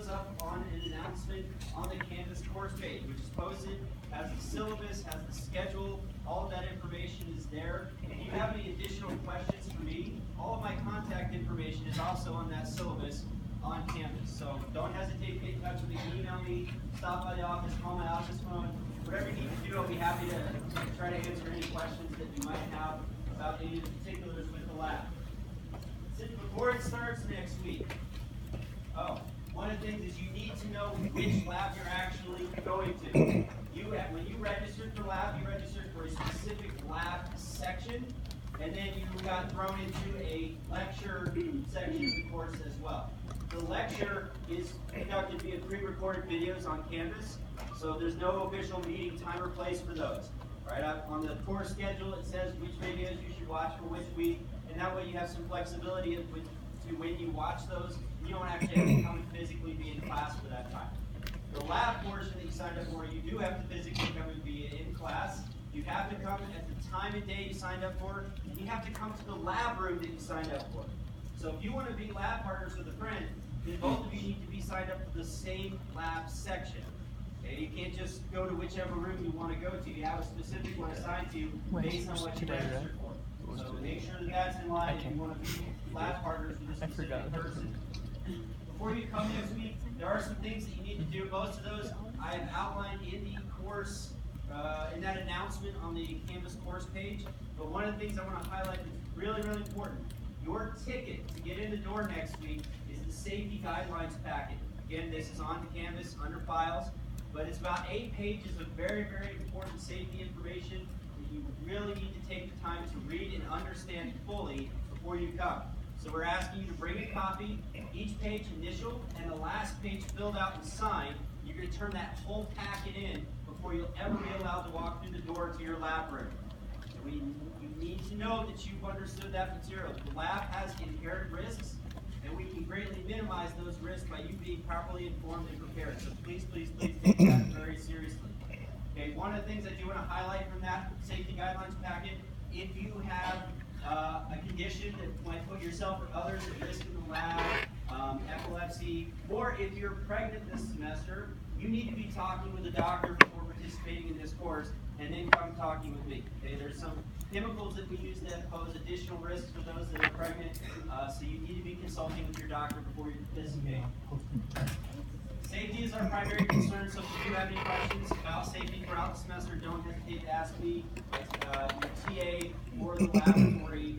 goes up on an announcement on the Canvas course page, which is posted, has the syllabus, has the schedule, all of that information is there. If you have any additional questions for me, all of my contact information is also on that syllabus on Canvas. So don't hesitate to get in touch with me, email me, stop by the office, call my office phone, whatever you need to do, I'll be happy to try to answer any questions that you might have about any of the particulars with the lab. Before it starts next week, one of the things is you need to know which lab you're actually going to. When you registered for lab, you registered for a specific lab section, and then you got thrown into a lecture section of the course as well. The lecture is conducted via pre-recorded videos on Canvas, so there's no official meeting time or place for those. Right up on the course schedule, it says which videos you should watch for which week, and that way you have some flexibility to when you watch those. You don't actually have to come and physically be in class for that time. The lab portion that you signed up for, you do have to physically come and be in class. You have to come at the time and day you signed up for, and you have to come to the lab room that you signed up for. So if you want to be lab partners with a friend, then both of you need to be signed up for the same lab section. Okay? You can't just go to whichever room you want to go to. You have a specific one assigned to you based on what you registered for. So make sure that that's in line if you want to be lab partners with a specific person. Before you come next week, there are some things that you need to do. Most of those I have outlined in the course, in that announcement on the Canvas course page. But one of the things I want to highlight is really, really important. Your ticket to get in the door next week is the safety guidelines packet. Again, this is on the Canvas under files, but it's about 8 pages of very, very important safety information that you really need to take the time to read and understand fully before you come. So we're asking you to bring a copy, each page initialed, and the last page filled out and signed. You're going to turn that whole packet in before you'll ever be allowed to walk through the door to your lab room. So you need to know that you've understood that material. The lab has inherent risks, and we can greatly minimize those risks by you being properly informed and prepared. So please, please, please take that very seriously. Okay, one of the things I do want to highlight from that safety guidelines packet, if you have a condition that might put yourself or others at risk in the lab, epilepsy, or if you're pregnant this semester, you need to be talking with a doctor before participating in this course, and then come talking with me. Okay, there's some chemicals that we use that pose additional risks for those that are pregnant, so you need to be consulting with your doctor before you participate. Safety is our primary concern, so if you do have any questions about safety throughout the semester, don't hesitate to ask me, your TA, or the laboratory,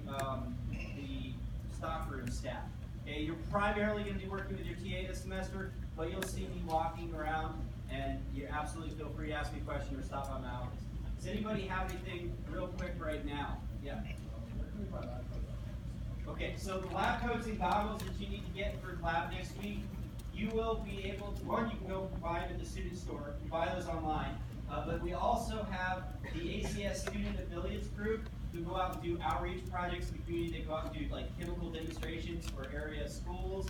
the stockroom staff. Okay, you're primarily going to be working with your TA this semester, but you'll see me walking around, and you absolutely feel free to ask me a question or stop by my office. Does anybody have anything real quick right now? Yeah. Okay, so the lab coats and goggles that you need to get for lab next week, you will be able to, one, you can go buy them at the student store, you buy those online, but we also have the ACS Student Affiliates Group who go out and do outreach projects in the community. They go out and do like chemical demonstrations for area schools,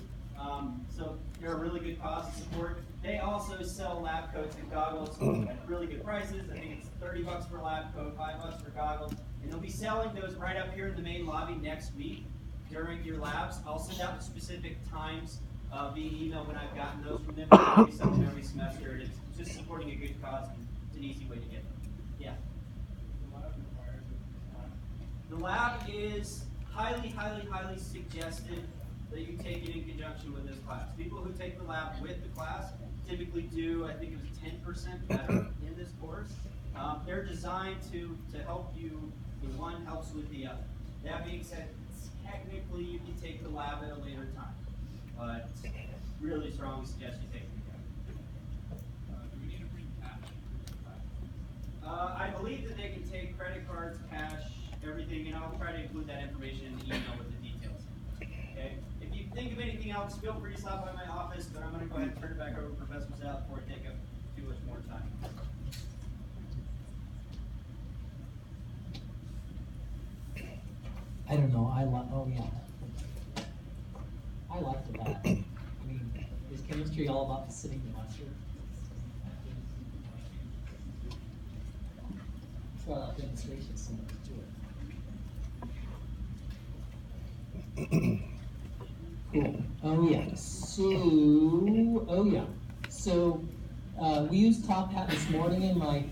so they're a really good cause to support. They also sell lab coats and goggles at really good prices. I think it's $30 for a lab coat, $5 for goggles, and they'll be selling those right up here in the main lobby next week during your labs. I'll send out the specific times via email when I've gotten those from them. We send them every semester, and it's just supporting a good cause. It's an easy way to get them. Yeah. The lab is highly, highly, highly suggested that you take it in conjunction with this class. People who take the lab with the class typically do, I think it was 10% better in this course. They're designed to help you, the one helps with the other. That being said, technically you can take the lab at a later time, but really strongly suggest you take it together. Do we need to bring cash? I believe that they can take credit cards, cash, everything, and I'll try to include that information in the email with the details. Okay? If you think of anything else, feel free to stop by my office, but I'm going to go ahead and turn it back over to Professor Sal before I take up too much more time. I don't know. I like the lab. I mean, is chemistry all about sitting in lecture? It's all about demonstration, so much to it. Cool. Oh, yeah. So, we used Top Hat this morning in my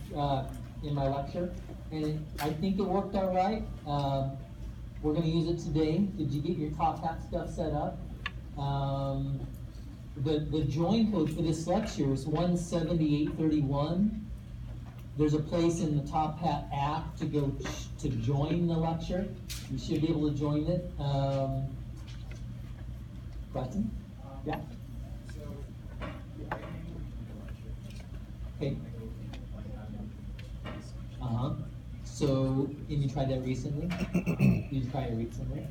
lecture, and I think it worked all right. We're gonna use it today. Did you get your Top Hat stuff set up? The join code for this lecture is 17831. There's a place in the Top Hat app to go to join the lecture. You should be able to join it. Question? Yeah. Okay. So, and you tried that recently? You tried it recently?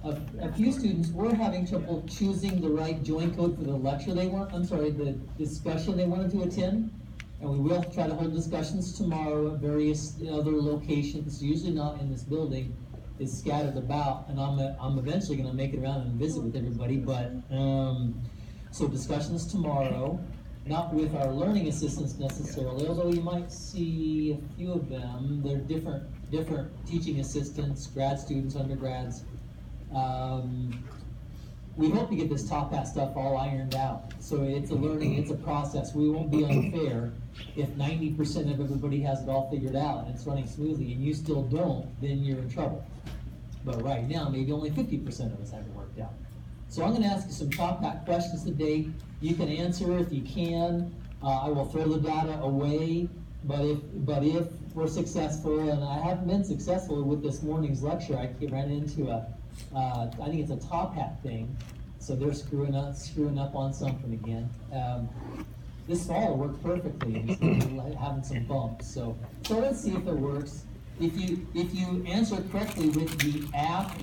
A few students were having trouble choosing the right join code for the lecture the discussion they wanted to attend. And we will try to hold discussions tomorrow at various other locations, usually not in this building. It's scattered about, and I'm eventually gonna make it around and visit with everybody, but, so discussions tomorrow, not with our learning assistants necessarily, although you might see a few of them. They're different teaching assistants, grad students, undergrads. We hope to get this Top Hat stuff all ironed out. So it's a learning, it's a process. We won't be unfair if 90% of everybody has it all figured out and it's running smoothly and you still don't, then you're in trouble. But right now, maybe only 50% of us have it worked out. So I'm gonna ask you some Top Hat questions today. You can answer if you can. I will throw the data away, but if we're successful, and I haven't been successful with this morning's lecture, I ran into I think it's a Top Hat thing, so they're screwing up on something again. This fall worked perfectly, and we're having some bumps. So let's see if it works. If you answer correctly with the app